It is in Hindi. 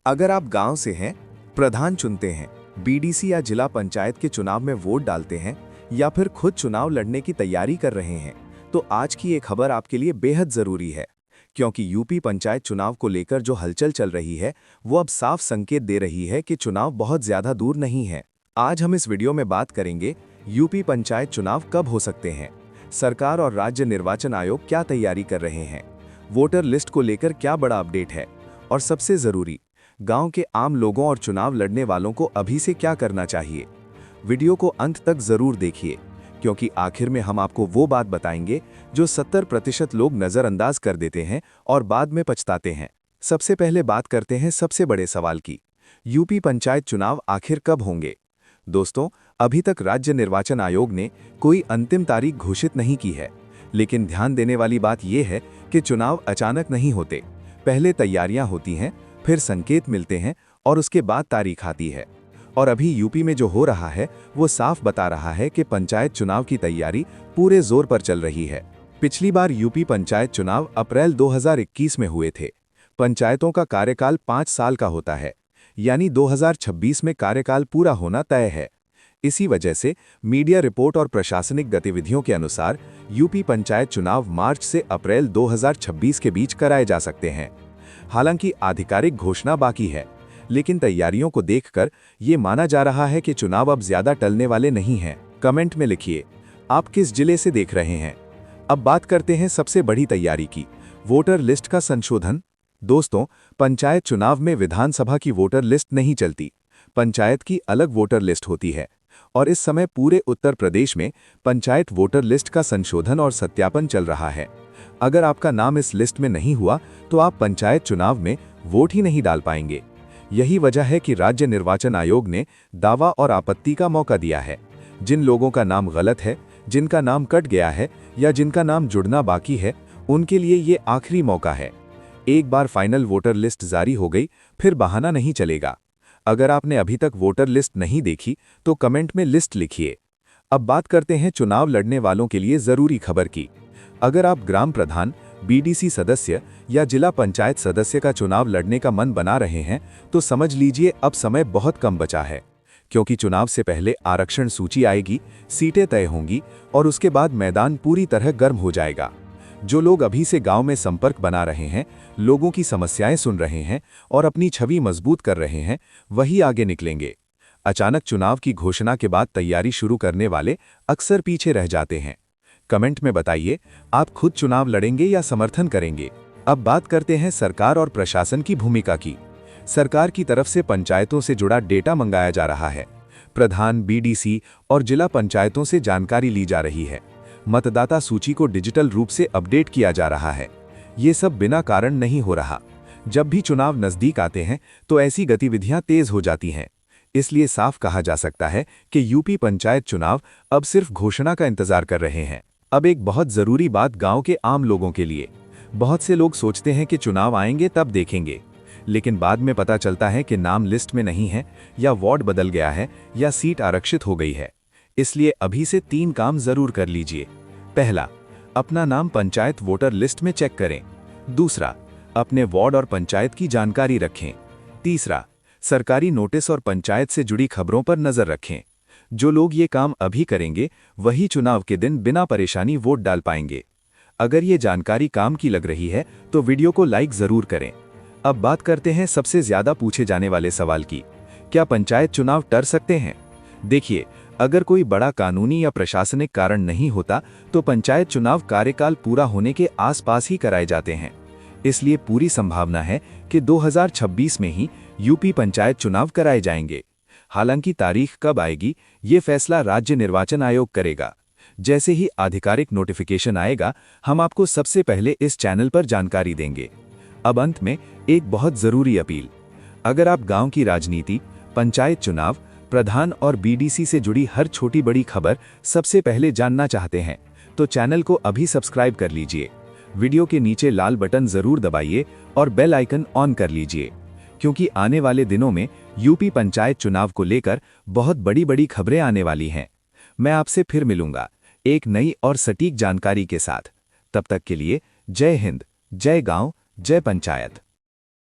अगर आप गांव से हैं, प्रधान चुनते हैं, बीडीसी या जिला पंचायत के चुनाव में वोट डालते हैं या फिर खुद चुनाव लड़ने की तैयारी कर रहे हैं, तो आज की ये खबर आपके लिए बेहद जरूरी है। क्योंकि यूपी पंचायत चुनाव को लेकर जो हलचल चल रही है, वो अब साफ संकेत दे रही है कि चुनाव बहुत ज्यादा दूर नहीं है। आज हम इस वीडियो में बात करेंगे यूपी पंचायत चुनाव कब हो सकते हैं, सरकार और राज्य निर्वाचन आयोग क्या तैयारी कर रहे हैं, वोटर लिस्ट को लेकर क्या बड़ा अपडेट है, और सबसे जरूरी, गांव के आम लोगों और चुनाव लड़ने वालों को अभी से क्या करना चाहिए। वीडियो को अंत तक जरूर देखिए, क्योंकि आखिर में हम आपको वो बात बताएंगे जो 70% लोग नजरअंदाज कर देते हैं और बाद में पछताते हैं। सबसे पहले बात करते हैं सबसे बड़े सवाल की, यूपी पंचायत चुनाव आखिर कब होंगे। दोस्तों, अभी तक राज्य निर्वाचन आयोग ने कोई अंतिम तारीख घोषित नहीं की है, लेकिन ध्यान देने वाली बात यह है कि चुनाव अचानक नहीं होते। पहले तैयारियां होती हैं, फिर संकेत मिलते हैं और उसके बाद तारीख आती है। और अभी यूपी में जो हो रहा है वो साफ बता रहा है कि पंचायत चुनाव की तैयारी पूरे जोर पर चल रही है। पिछली बार यूपी पंचायत चुनाव अप्रैल 2021 में हुए थे। पंचायतों का कार्यकाल 5 साल का होता है, यानी 2026 में कार्यकाल पूरा होना तय है। इसी वजह से मीडिया रिपोर्ट और प्रशासनिक गतिविधियों के अनुसार यूपी पंचायत चुनाव मार्च से अप्रैल 2026 के बीच कराए जा सकते हैं। हालांकि आधिकारिक घोषणा बाकी है, लेकिन तैयारियों को देखकर ये माना जा रहा है कि चुनाव अब ज्यादा टलने वाले नहीं हैं। कमेंट में लिखिए आप किस जिले से देख रहे हैं। अब बात करते हैं सबसे बड़ी तैयारी की, वोटर लिस्ट का संशोधन। दोस्तों, पंचायत चुनाव में विधानसभा की वोटर लिस्ट नहीं चलती, पंचायत की अलग वोटर लिस्ट होती है। और इस समय पूरे उत्तर प्रदेश में पंचायत वोटर लिस्ट का संशोधन और सत्यापन चल रहा है। अगर आपका नाम इस लिस्ट में नहीं हुआ तो आप पंचायत चुनाव में वोट ही नहीं डाल पाएंगे। यही वजह है कि राज्य निर्वाचन आयोग ने दावा और आपत्ति का मौका दिया है। जिन लोगों का नाम गलत है, जिनका नाम कट गया है या जिनका नाम जुड़ना बाकी है, उनके लिए ये आखिरी मौका है। एक बार फाइनल वोटर लिस्ट जारी हो गई, फिर बहाना नहीं चलेगा। अगर आपने अभी तक वोटर लिस्ट नहीं देखी तो कमेंट में लिस्ट लिखिए। अब बात करते हैं चुनाव लड़ने वालों के लिए जरूरी खबर की। अगर आप ग्राम प्रधान, बीडीसी सदस्य या जिला पंचायत सदस्य का चुनाव लड़ने का मन बना रहे हैं, तो समझ लीजिए अब समय बहुत कम बचा है। क्योंकि चुनाव से पहले आरक्षण सूची आएगी, सीटें तय होंगी और उसके बाद मैदान पूरी तरह गर्म हो जाएगा। जो लोग अभी से गांव में संपर्क बना रहे हैं, लोगों की समस्याएं सुन रहे हैं और अपनी छवि मजबूत कर रहे हैं, वही आगे निकलेंगे। अचानक चुनाव की घोषणा के बाद तैयारी शुरू करने वाले अक्सर पीछे रह जाते हैं। कमेंट में बताइए आप खुद चुनाव लड़ेंगे या समर्थन करेंगे। अब बात करते हैं सरकार और प्रशासन की भूमिका की। सरकार की तरफ से पंचायतों से जुड़ा डेटा मंगाया जा रहा है। प्रधान, बीडीसी और जिला पंचायतों से जानकारी ली जा रही है। मतदाता सूची को डिजिटल रूप से अपडेट किया जा रहा है। ये सब बिना कारण नहीं हो रहा। जब भी चुनाव नजदीक आते हैं तो ऐसी गतिविधियां तेज हो जाती हैं। इसलिए साफ कहा जा सकता है कि यूपी पंचायत चुनाव अब सिर्फ घोषणा का इंतजार कर रहे हैं। अब एक बहुत जरूरी बात गांव के आम लोगों के लिए। बहुत से लोग सोचते हैं कि चुनाव आएंगे तब देखेंगे, लेकिन बाद में पता चलता है कि नाम लिस्ट में नहीं है या वार्ड बदल गया है या सीट आरक्षित हो गई है। इसलिए अभी से 3 काम जरूर कर लीजिए। पहला, अपना नाम पंचायत वोटर लिस्ट में चेक करें। दूसरा, अपने वार्ड और पंचायत की जानकारी रखें। तीसरा, सरकारी नोटिस और पंचायत से जुड़ी खबरों पर नजर रखें। जो लोग ये काम अभी करेंगे, वही चुनाव के दिन बिना परेशानी वोट डाल पाएंगे। अगर ये जानकारी काम की लग रही है तो वीडियो को लाइक जरूर करें। अब बात करते हैं सबसे ज्यादा पूछे जाने वाले सवाल की, क्या पंचायत चुनाव टल सकते हैं? देखिए, अगर कोई बड़ा कानूनी या प्रशासनिक कारण नहीं होता तो पंचायत चुनाव कार्यकाल पूरा होने के आसपास ही कराए जाते हैं। इसलिए पूरी संभावना है कि 2026 में ही यूपी पंचायत चुनाव कराए जाएंगे। हालांकि तारीख कब आएगी, ये फैसला राज्य निर्वाचन आयोग करेगा। जैसे ही आधिकारिक नोटिफिकेशन आएगा, हम आपको सबसे पहले इस चैनल पर जानकारी देंगे। अब अंत में एक बहुत जरूरी अपील, अगर आप गांव की राजनीति, पंचायत चुनाव, प्रधान और बीडीसी से जुड़ी हर छोटी बड़ी खबर सबसे पहले जानना चाहते हैं, तो चैनल को अभी सब्सक्राइब कर लीजिए। वीडियो के नीचे लाल बटन जरूर दबाइए और बेल आइकन ऑन कर लीजिए, क्योंकि आने वाले दिनों में यूपी पंचायत चुनाव को लेकर बहुत बड़ी बड़ी खबरें आने वाली हैं। मैं आपसे फिर मिलूंगा एक नई और सटीक जानकारी के साथ। तब तक के लिए जय हिंद, जय गांव, जय पंचायत।